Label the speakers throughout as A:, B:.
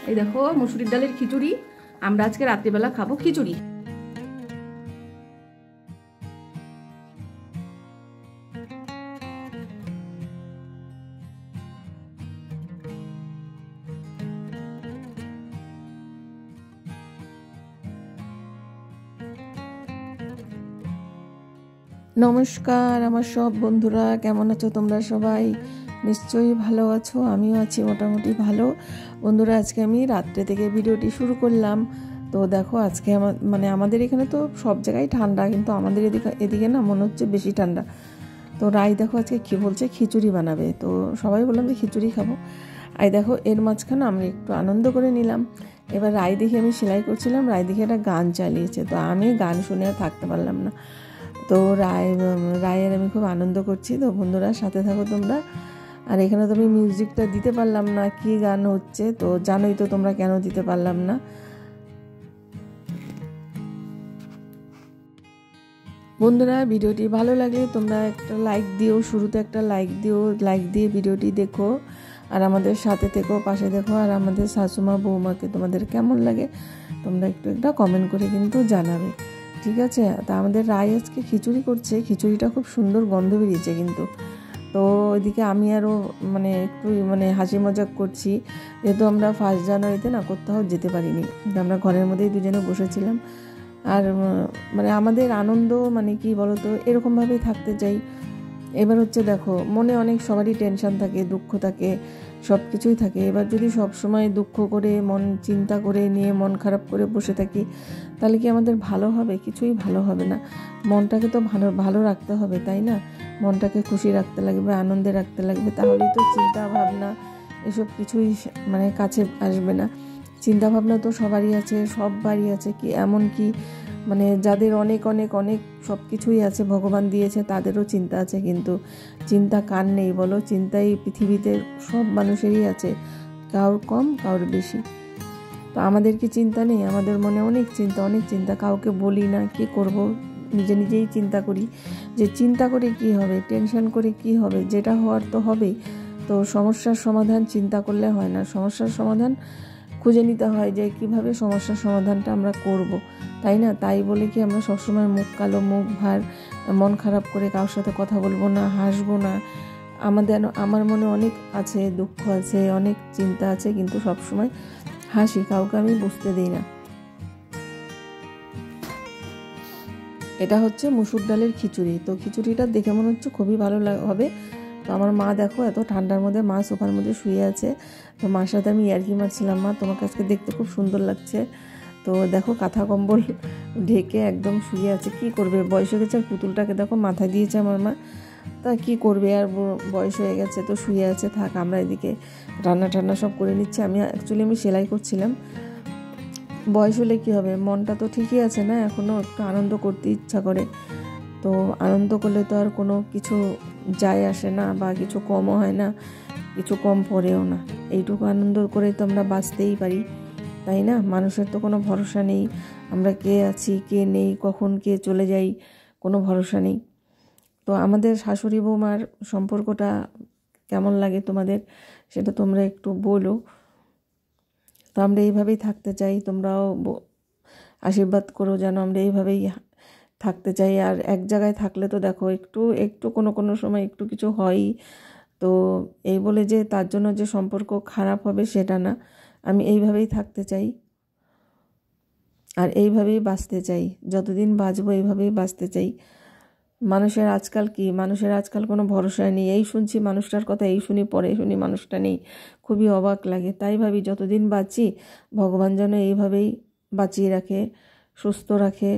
A: এই দেখো মুসুরির ডালের খিচুড়ি। আমরা আজকে রাত্রিবেলা খাবো খিচুড়ি। নমস্কার আমার সব বন্ধুরা, কেমন আছো তোমরা? সবাই নিশ্চয়ই ভালো আছো, আমিও আছি মোটামুটি ভালো। বন্ধুরা, আজকে আমি রাত্রে থেকে ভিডিওটি শুরু করলাম। তো দেখো, আজকে আমাদের এখানে তো সব জায়গায় ঠান্ডা, কিন্তু আমাদের এদিকে না মনে হচ্ছে বেশি ঠান্ডা। তো রাই দেখো আজকে কী বলছে, খিচুড়ি বানাবে। তো সবাই বললাম যে খিচুড়ি খাবো। আই দেখো এর মাঝখানে আমরা একটু আনন্দ করে নিলাম। এবার রাই দেখে আমি সেলাই করছিলাম, রাই দেখে একটা গান চালিয়েছে, তো আমি গান শুনে আর থাকতে পারলাম না। তো রায়ের আমি খুব আনন্দ করছি। তো বন্ধুরা সাথে থাকো তোমরা। আর এখানে তো আমি মিউজিকটা দিতে পারলাম না, কি গান হচ্ছে তো জানোই তো তোমরা, কেন দিতে পারলাম না। বন্ধুরা, ভিডিওটি ভালো লাগলে তোমরা একটা লাইক দিও, শুরুতে একটা লাইক দিও, লাইক দিয়ে ভিডিওটি দেখো আর আমাদের সাথে থেকো, পাশে দেখো। আর আমাদের শাশুমা বৌমাকে তোমাদের কেমন লাগে তোমরা একটু একটা কমেন্ট করে কিন্তু জানাবে, ঠিক আছে? তা আমাদের রায় আজকে খিচুড়ি করছে, খিচুড়িটা খুব সুন্দর গন্ধ বেরিয়েছে কিন্তু। তো ওইদিকে আমি আরও একটু হাসি মজাক করছি, যেহেতু আমরা 1 জানুয়ারিতে না কোথাও যেতে পারিনি, আমরা ঘরের মধ্যেই দুজনে বসেছিলাম। আর আমাদের আনন্দ কি বলো তো, এরকমভাবেই থাকতে চাই। এবার হচ্ছে দেখো, মনে অনেক সবারই টেনশন থাকে, দুঃখ থাকে, সব কিছুই থাকে। এবার যদি সব সময় দুঃখ করে মন চিন্তা করে নিয়ে মন খারাপ করে বসে থাকি, তাহলে কি আমাদের ভালো হবে? কিছুই ভালো হবে না। মনটাকে তো ভালো ভালো রাখতে হবে, তাই না? মনটাকে খুশি রাখতে লাগবে, আনন্দে রাখতে লাগবে, তাহলেই তো চিন্তা ভাবনা এসব কিছুই কাছে আসবে না। চিন্তা ভাবনা তো সবারই আছে, সব বাড়ি আছে, কি এমন কি যাদের অনেক অনেক অনেক সব কিছুই আছে ভগবান দিয়েছে, তাদেরও চিন্তা আছে, কিন্তু চিন্তা কার নেই বলো? চিন্তাই পৃথিবীতে সব মানুষেরই আছে, কারোর কম কারোর বেশি। তো আমাদের কি চিন্তা নেই? আমাদের মনে অনেক চিন্তা, অনেক চিন্তা, কাউকে বলি না, কি করব, নিজেই চিন্তা করি। যে চিন্তা করে কি হবে, টেনশন করে কি হবে? যেটা হওয়ার তো হবেই। তো সমস্যার সমাধান চিন্তা করলে হয় না, সমস্যার সমাধান খুঁজে নিতে হয় যে কিভাবে সমস্যার সমাধানটা আমরা করব, তাই না? তাই বলে কি আমরা সবসময় মুখ কালো, মুখ ভার, মন খারাপ করে কারোর সাথে কথা বলবো না, হাসবো না? আমার মনে অনেক আছে, দুঃখ আছে, অনেক চিন্তা আছে, কিন্তু সবসময় হাসি, কাউকে আমি বুঝতে দিই না। এটা হচ্ছে মুসুর ডালের খিচুড়ি। তো খিচুড়িটা দেখে মনে হচ্ছে খুবই ভালো হবে। তো আমার মা দেখো, এত ঠান্ডার মধ্যে মা সোফার মধ্যে শুয়ে আছে। তো মার সাথে আমি ইয়ার্কি মারছিলাম, মা তোমাকে আজকে দেখতে খুব সুন্দর লাগছে। তো দেখো কাঁথা কম্বল ঢেকে একদম শুয়ে আছে, কি করবে, বয়স হয়ে গেছে। আর পুতুলটাকে দেখো মাথা দিয়েছে আমার মা, তা কি করবে, আর বয়স হয়ে গেছে তো শুয়ে আছে, থাক। আমরা এদিকে রান্না সব করে নিচ্ছি। আমি সেলাই করছিলাম। বয়স হলে কী হবে, মনটা তো ঠিকই আছে না, এখনও একটু আনন্দ করতে ইচ্ছা করে। তো আনন্দ করলে তো আর কোনো কিছু যায় আসে না, বা কিছু কমও হয় না, কিছু কম পড়েও না। এইটুকু আনন্দ করে তো আমরা বাঁচতেই পারি, তাই না? মানুষের তো কোনো ভরসা নেই, আমরা কে আছি কে নেই, কখন কে চলে যাই, কোনো ভরসা নেই। তো আমাদের শাশুড়ি বৌমার সম্পর্কটা কেমন লাগে তোমাদের, সেটা তোমরা একটু বলো। তো আমরা এইভাবেই থাকতে চাই, তোমরাও আশীর্বাদ করো যেন আমরা এইভাবেই থাকতে চাই। আর এক জায়গায় থাকলে তো দেখো একটু একটু কোনো সময় একটু কিছু হয়ই। তো এই বলে যে তার জন্য যে সম্পর্ক খারাপ হবে সেটা না, আমি এইভাবেই থাকতে চাই আর এইভাবেই বাঁচতে চাই। যতদিন বাঁচবো এইভাবেই বাঁচতে চাই। মানুষের আজকাল কোনো ভরসা নেই। এই শুনছি মানুষটার কথা, এই শুনি, পরে শুনি মানুষটা নেই, খুবই অবাক লাগে। তাই ভাবি যতদিন বাঁচি ভগবান যেন এইভাবেই বাঁচিয়ে রাখে, সুস্থ রাখে।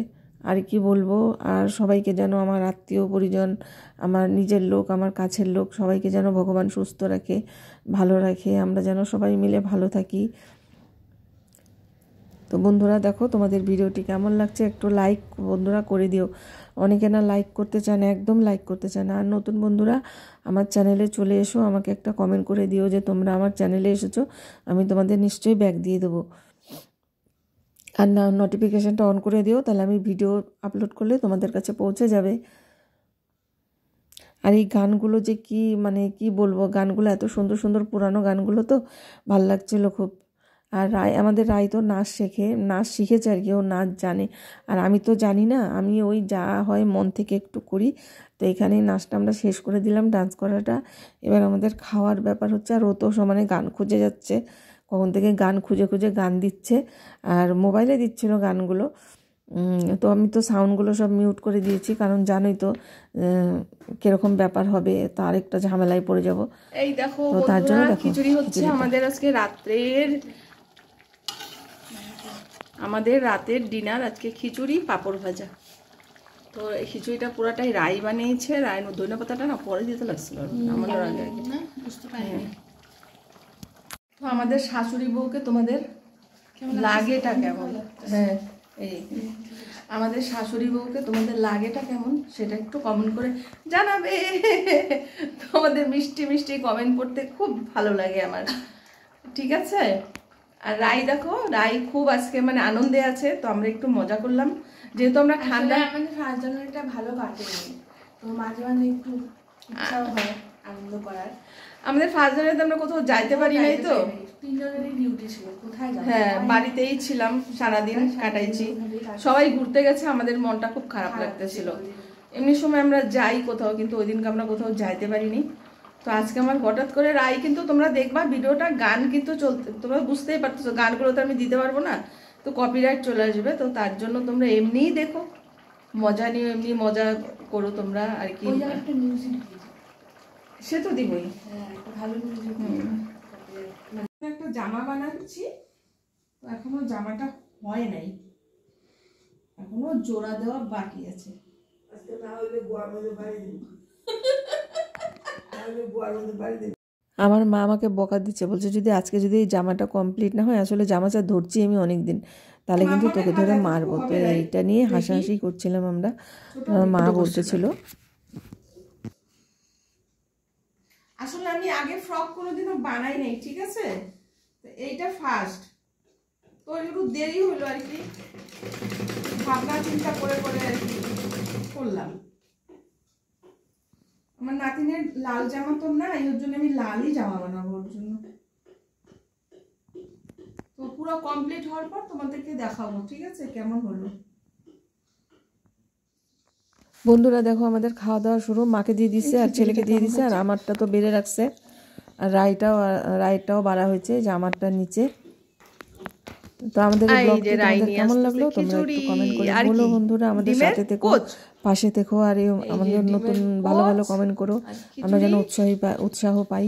A: আর কি বলবো, আর সবাইকে যেন, আমার আত্মীয় পরিজন, আমার নিজের লোক, আমার কাছের লোক, সবাইকে যেন ভগবান সুস্থ রাখে, ভালো রাখে, আমরা যেন সবাই মিলে ভালো থাকি। তো বন্ধুরা দেখো, তোমাদের ভিডিওটি কেমন লাগছে একটু লাইক বন্ধুরা করে দিও। অনেকে না লাইক করতে চায় না, একদম লাইক করতে চায় না। আর নতুন বন্ধুরা আমার চ্যানেলে চলে এসো, আমাকে একটা কমেন্ট করে দিও যে তোমরা আমার চ্যানেলে এসেছো, আমি তোমাদের নিশ্চয়ই ব্যাক দিয়ে দেবো। আর না, নোটিফিকেশানটা অন করে দিও, তাহলে আমি ভিডিও আপলোড করলে তোমাদের কাছে পৌঁছে যাবে। আর এই গানগুলো যে কি কি বলবো, গানগুলো এত সুন্দর সুন্দর, পুরানো গানগুলো তো ভাল লাগছিলো খুব। আর আমাদের রায় তো নাচ শিখেছে আর কি, ও নাচ জানে, আর আমি তো জানি না, আমি ওই যা হয় মন থেকে একটু করি। তো এখানেই নাচটা আমরা শেষ করে দিলাম, ডান্স করাটা। এবার আমাদের খাওয়ার ব্যাপার হচ্ছে, আর ও তো সমানে গান খুঁজে যাচ্ছে, কখন থেকে গান খুঁজে খুঁজে গান দিচ্ছে, আর মোবাইলে দিচ্ছিল গানগুলো। তো আমি তো সাউন্ডগুলো সব মিউট করে দিয়েছি, কারণ জানোই তো কীরকম ব্যাপার হবে, তার একটা ঝামেলায় পড়ে যাব। এই দেখো তো তার জন্য খিচুড়ি হচ্ছে আমাদের আজকে রাতের ডিনার, আজকে খিচুড়ি পাঁপড় ভাজা। তো এই খিচুড়িটা পুরাটাই রাই বানিয়েছে, রাই ধনে পাতাটা না পরে দিতে লাগছিল আমাদের আগে বুঝতে পারিনি। তো আমাদের শাশুড়ি বউকে তোমাদের লাগেটা কেমন, হ্যাঁ এই আমাদের শাশুড়ি বউকে তোমাদের লাগেটা কেমন সেটা একটু কমেন্ট করে জানাবে। তোমাদের মিষ্টি মিষ্টি কমেন্ট করতে খুব ভালো লাগে আমার, ঠিক আছে। আর রাই দেখো, রাই খুব আজকে মানে আনন্দে আছে, তো আমরা একটু মজা করলাম, যেহেতু আমরা ঠান্ডা
B: আমাদের ফার্স্ট জানুয়ারিটা ভালো কাটেনি, তো মাঝে মাঝে একটু ইচ্ছাও হয় আনন্দ করার।
A: আমাদের ফার্স্ট জানুয়ারিতে আমরা কোথাও যাইতে পারি নাই, তো
B: 3 জনেরই ডিউটি ছিল, কোথায় যাব?
A: হ্যাঁ বাড়িতেই ছিলাম, সারাদিন কাটাইছি, সবাই ঘুরতে গেছে, আমাদের মনটা খুব খারাপ লাগতেছিল। এমনি সময় আমরা যাই কোথাও, কিন্তু ওই দিনকে আমরা কোথাও যাইতে পারিনি। তো আজকে আমার হঠাৎ করে রাই, কিন্তু তোমরা দেখবা ভিডিওটা গান কিন্তু চলতে, তোমরা বুঝতেই পারতেছো গানগুলো তো আমি দিতে পারবো না, তো কপিরাইট চলে আসবে। তো তার জন্য তোমরা এমনিই দেখো, মজা নিয়ে এমনি মজা করো তোমরা আর কি। সে তো দিবই, একটা জামা বানাচ্ছি, তো এখনো জামাটা হয় নাই, এখনো জোড়া দেওয়া বাকি আছে। আমার মা আমাকে বকা দিচ্ছে, বলছে যদি আজকে যদি এই জামাটা কমপ্লিট না হয়, আসলে জামাটা ধরছি আমি অনেক দিন, তাহলে কিন্তু তোকে ধরে মারবো। তো এইটা নিয়ে হাসাহাসি করছিলাম আমরা, মা বলতেছিল। আসলে আমি আগে ফ্রক কোনোদিনও বানাই নাই, ঠিক আছে, তো এইটা ফার্স্ট, তো একটু দেরি হলো আর কি, ভাবনা চিন্তা করে করে আর কি করলাম। আমার নাতিনের লাল জামা তো না, এর জন্য আমি লালই জামা বানাবো ওর জন্য। তো পুরো কমপ্লিট হওয়ার পর তোমাদেরকে দেখাবো, ঠিক আছে, কেমন হলো। বন্ধুরা দেখো আমাদের খাওয়া দাওয়া শুরু, মাকে দিয়ে দিচ্ছে আর ছেলেকে দিয়ে দিচ্ছে, আর আমারটা তো বেড়ে রাখছে, আর রাইটাও বাড়া হয়েছে যে আমারটার নিচে। তো আমাদের ব্লগটি তোমাদের কেমন লাগলো তোমরা একটু কমেন্ট করে বলো বন্ধুরা, আমাদের সাথে থেকো, পাশে থেকো, আর আমাদের নতুন ভালো ভালো কমেন্ট করো, আমরা যেন উৎসাহ পাই,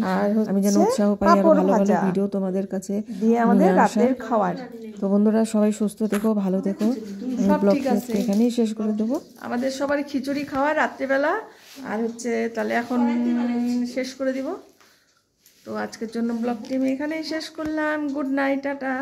A: আমি যেন উৎসাহ পাই আর ভালো ভালো ভিডিও তোমাদের কাছে দিয়ে আমাদের রাতের খাওয়ার। তো বন্ধুরা সবাই সুস্থ থেকো, ভালো থেকো, ব্লগটি এখানেই শেষ করে দেবো। আমাদের সবার খিচুড়ি খাওয়া রাত্রিবেলা, আর হচ্ছে তাহলে এখন শেষ করে দিব। তো আজকের জন্য ব্লগটি আমি এখানেই শেষ করলাম। Good night, tata.